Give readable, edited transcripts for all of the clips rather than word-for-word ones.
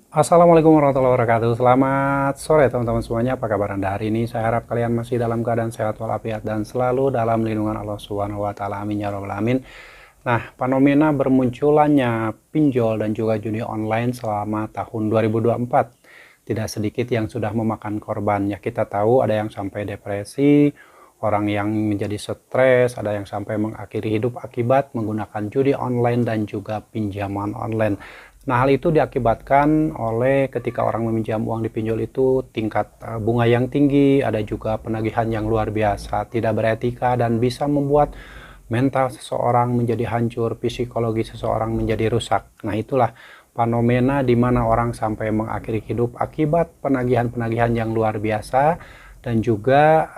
Assalamualaikum warahmatullahi wabarakatuh. Selamat sore teman-teman semuanya. Apa kabar Anda hari ini? Saya harap kalian masih dalam keadaan sehat walafiat dan selalu dalam lindungan Allah Subhanahu wa taala. Amin ya rabbal alamin. Nah, fenomena bermunculannya pinjol dan juga judi online selama tahun 2024 tidak sedikit yang sudah memakan korban. Ya, kita tahu ada yang sampai depresi, orang yang menjadi stres, ada yang sampai mengakhiri hidup akibat menggunakan judi online dan juga pinjaman online. Nah, hal itu diakibatkan oleh ketika orang meminjam uang di pinjol itu tingkat bunga yang tinggi, ada juga penagihan yang luar biasa, tidak beretika dan bisa membuat mental seseorang menjadi hancur, psikologi seseorang menjadi rusak. Nah, itulah fenomena di mana orang sampai mengakhiri hidup akibat penagihan-penagihan yang luar biasa dan juga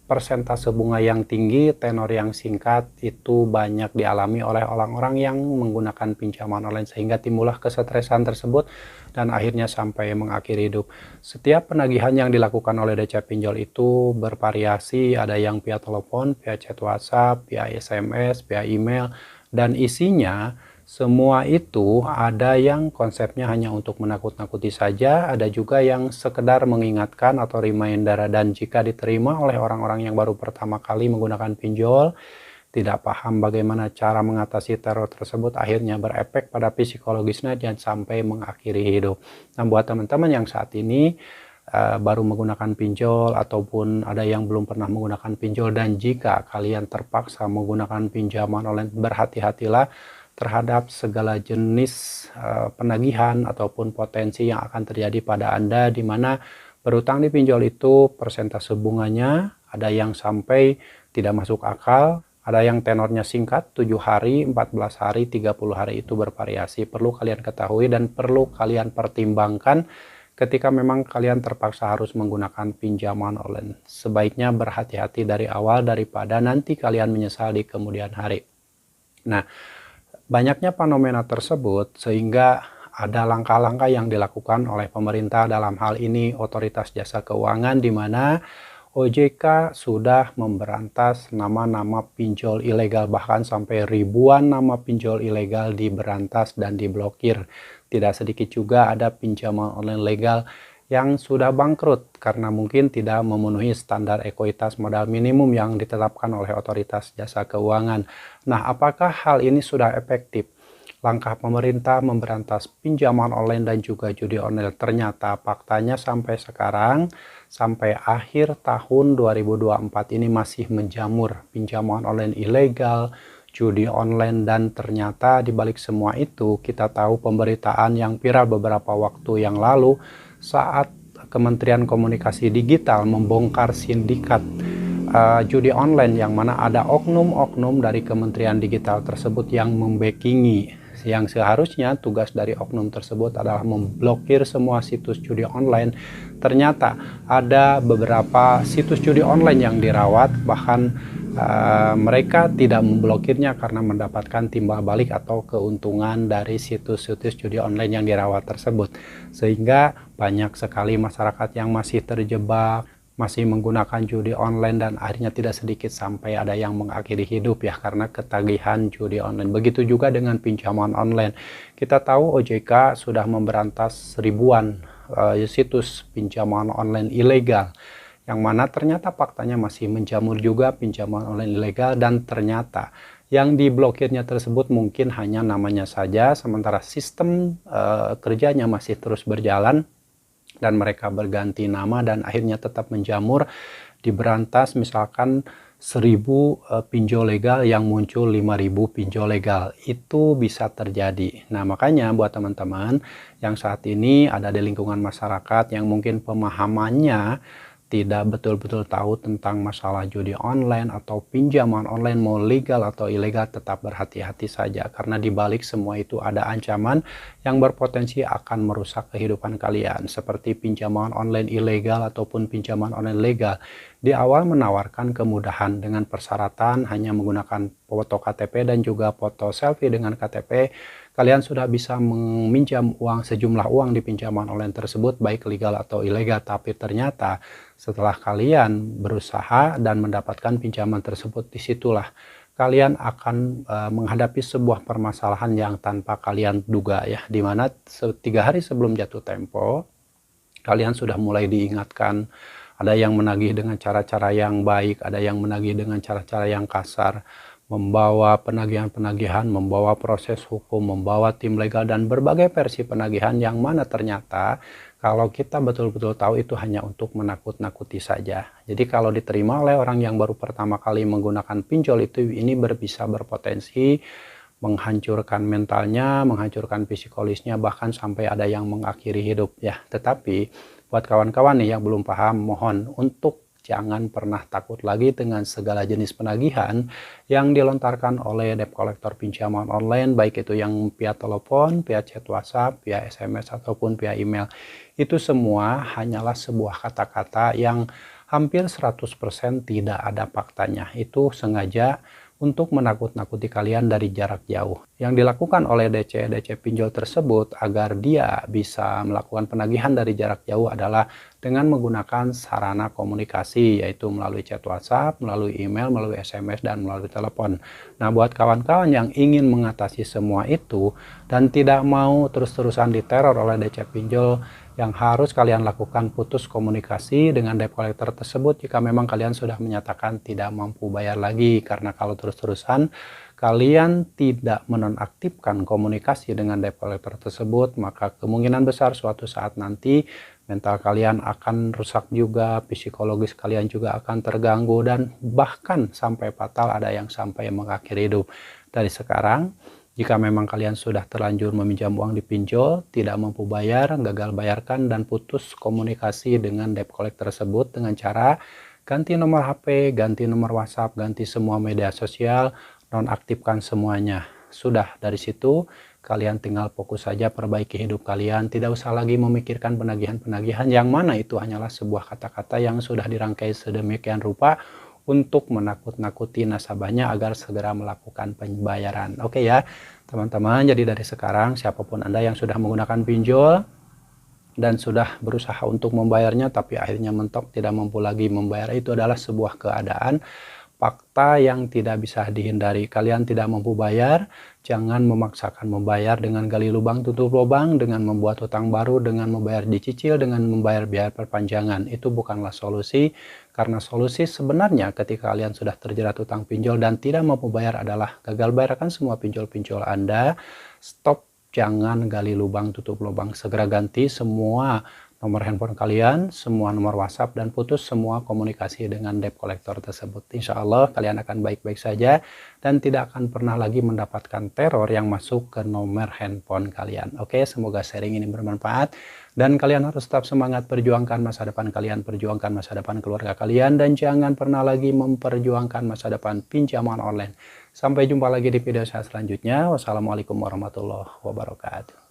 persentase bunga yang tinggi, tenor yang singkat itu banyak dialami oleh orang-orang yang menggunakan pinjaman online sehingga timbullah kesetresan tersebut dan akhirnya sampai mengakhiri hidup. Setiap penagihan yang dilakukan oleh DC Pinjol itu bervariasi, ada yang via telepon, via chat WhatsApp, via SMS, via email, dan isinya semua itu ada yang konsepnya hanya untuk menakut-nakuti saja, ada juga yang sekedar mengingatkan atau reminder, dan jika diterima oleh orang-orang yang baru pertama kali menggunakan pinjol, tidak paham bagaimana cara mengatasi teror tersebut, akhirnya berefek pada psikologisnya dan sampai mengakhiri hidup. Nah, buat teman-teman yang saat ini baru menggunakan pinjol ataupun ada yang belum pernah menggunakan pinjol, dan jika kalian terpaksa menggunakan pinjaman online, berhati-hatilah terhadap segala jenis penagihan ataupun potensi yang akan terjadi pada Anda, di mana berutang di pinjol itu persentase bunganya ada yang sampai tidak masuk akal, ada yang tenornya singkat 7 hari, 14 hari, 30 hari, itu bervariasi. Perlu kalian ketahui dan perlu kalian pertimbangkan ketika memang kalian terpaksa harus menggunakan pinjaman online. Sebaiknya berhati-hati dari awal daripada nanti kalian menyesal di kemudian hari. Nah, banyaknya fenomena tersebut sehingga ada langkah-langkah yang dilakukan oleh pemerintah, dalam hal ini Otoritas Jasa Keuangan, di mana OJK sudah memberantas nama-nama pinjol ilegal, bahkan sampai ribuan nama pinjol ilegal diberantas dan diblokir. Tidak sedikit juga ada pinjaman online legal yang sudah bangkrut karena mungkin tidak memenuhi standar ekuitas modal minimum yang ditetapkan oleh Otoritas Jasa Keuangan. Nah, apakah hal ini sudah efektif? Langkah pemerintah memberantas pinjaman online dan juga judi online, ternyata faktanya sampai sekarang, sampai akhir tahun 2024 ini masih menjamur pinjaman online ilegal, judi online, dan ternyata dibalik semua itu kita tahu pemberitaan yang viral beberapa waktu yang lalu saat Kementerian Komunikasi Digital membongkar sindikat judi online, yang mana ada oknum-oknum dari Kementerian Digital tersebut yang membackingi, yang seharusnya tugas dari oknum tersebut adalah memblokir semua situs judi online. Ternyata ada beberapa situs judi online yang dirawat, bahkan mereka tidak memblokirnya karena mendapatkan timbal balik atau keuntungan dari situs-situs judi online yang dirawat tersebut, sehingga banyak sekali masyarakat yang masih terjebak, masih menggunakan judi online, dan akhirnya tidak sedikit sampai ada yang mengakhiri hidup ya karena ketagihan judi online. Begitu juga dengan pinjaman online. Kita tahu OJK sudah memberantas ribuan situs pinjaman online ilegal, yang mana ternyata faktanya masih menjamur juga pinjaman online ilegal, dan ternyata yang diblokirnya tersebut mungkin hanya namanya saja, sementara sistem kerjanya masih terus berjalan dan mereka berganti nama dan akhirnya tetap menjamur. Diberantas misalkan 1000 pinjol legal yang muncul 5000 pinjol legal, itu bisa terjadi. Nah, makanya buat teman-teman yang saat ini ada di lingkungan masyarakat yang mungkin pemahamannya tidak betul-betul tahu tentang masalah judi online atau pinjaman online, mau legal atau ilegal, tetap berhati-hati saja karena dibalik semua itu ada ancaman yang berpotensi akan merusak kehidupan kalian, seperti pinjaman online ilegal ataupun pinjaman online legal. Di awal menawarkan kemudahan dengan persyaratan hanya menggunakan foto KTP dan juga foto selfie dengan KTP, kalian sudah bisa meminjam uang, sejumlah uang di pinjaman online tersebut, baik legal atau ilegal. Tapi ternyata setelah kalian berusaha dan mendapatkan pinjaman tersebut, disitulah kalian akan menghadapi sebuah permasalahan yang tanpa kalian duga ya, dimana 3 hari sebelum jatuh tempo kalian sudah mulai diingatkan, ada yang menagih dengan cara-cara yang baik, ada yang menagih dengan cara-cara yang kasar, membawa penagihan-penagihan, membawa proses hukum, membawa tim legal dan berbagai versi penagihan yang mana ternyata kalau kita betul-betul tahu itu hanya untuk menakut-nakuti saja. Jadi kalau diterima oleh orang yang baru pertama kali menggunakan pinjol itu, ini bisa berpotensi menghancurkan mentalnya, menghancurkan psikologisnya, bahkan sampai ada yang mengakhiri hidup ya. Tetapi buat kawan-kawan nih yang belum paham, mohon untuk jangan pernah takut lagi dengan segala jenis penagihan yang dilontarkan oleh debt collector pinjaman online, baik itu yang via telepon, via chat WhatsApp, via SMS ataupun via email. Itu semua hanyalah sebuah kata-kata yang hampir 100% tidak ada faktanya. Itu sengaja untuk menakut-nakuti kalian dari jarak jauh. Yang dilakukan oleh DC pinjol tersebut agar dia bisa melakukan penagihan dari jarak jauh adalah dengan menggunakan sarana komunikasi, yaitu melalui chat WhatsApp, melalui email, melalui SMS, dan melalui telepon. Nah, buat kawan-kawan yang ingin mengatasi semua itu dan tidak mau terus-terusan diteror oleh DC pinjol, yang harus kalian lakukan putus komunikasi dengan debt collector tersebut jika memang kalian sudah menyatakan tidak mampu bayar lagi. Karena kalau terus-terusan kalian tidak menonaktifkan komunikasi dengan debt collector tersebut, maka kemungkinan besar suatu saat nanti mental kalian akan rusak juga, psikologis kalian juga akan terganggu, dan bahkan sampai fatal, ada yang sampai mengakhiri hidup. Dari sekarang, jika memang kalian sudah terlanjur meminjam uang di pinjol, tidak mampu bayar, gagal bayarkan, dan putus komunikasi dengan debt collector tersebut dengan cara ganti nomor HP, ganti nomor WhatsApp, ganti semua media sosial, nonaktifkan semuanya. Sudah, dari situ kalian tinggal fokus saja perbaiki hidup kalian, tidak usah lagi memikirkan penagihan-penagihan yang mana itu hanyalah sebuah kata-kata yang sudah dirangkai sedemikian rupa untuk menakut-nakuti nasabahnya agar segera melakukan pembayaran. Oke ya teman-teman, jadi dari sekarang siapapun Anda yang sudah menggunakan pinjol dan sudah berusaha untuk membayarnya tapi akhirnya mentok tidak mampu lagi membayar, itu adalah sebuah keadaan fakta yang tidak bisa dihindari. Kalian tidak mampu bayar, jangan memaksakan membayar dengan gali lubang tutup lubang, dengan membuat hutang baru, dengan membayar dicicil, dengan membayar biaya perpanjangan. Itu bukanlah solusi, karena solusi sebenarnya ketika kalian sudah terjerat hutang pinjol dan tidak mampu bayar adalah gagal bayarkan semua pinjol-pinjol Anda. Stop, jangan gali lubang tutup lubang, segera ganti semua nomor handphone kalian, semua nomor WhatsApp, dan putus semua komunikasi dengan debt collector tersebut. Insya Allah kalian akan baik-baik saja dan tidak akan pernah lagi mendapatkan teror yang masuk ke nomor handphone kalian. Oke, semoga sharing ini bermanfaat dan kalian harus tetap semangat perjuangkan masa depan kalian, perjuangkan masa depan keluarga kalian, dan jangan pernah lagi memperjuangkan masa depan pinjaman online. Sampai jumpa lagi di video saya selanjutnya. Wassalamualaikum warahmatullahi wabarakatuh.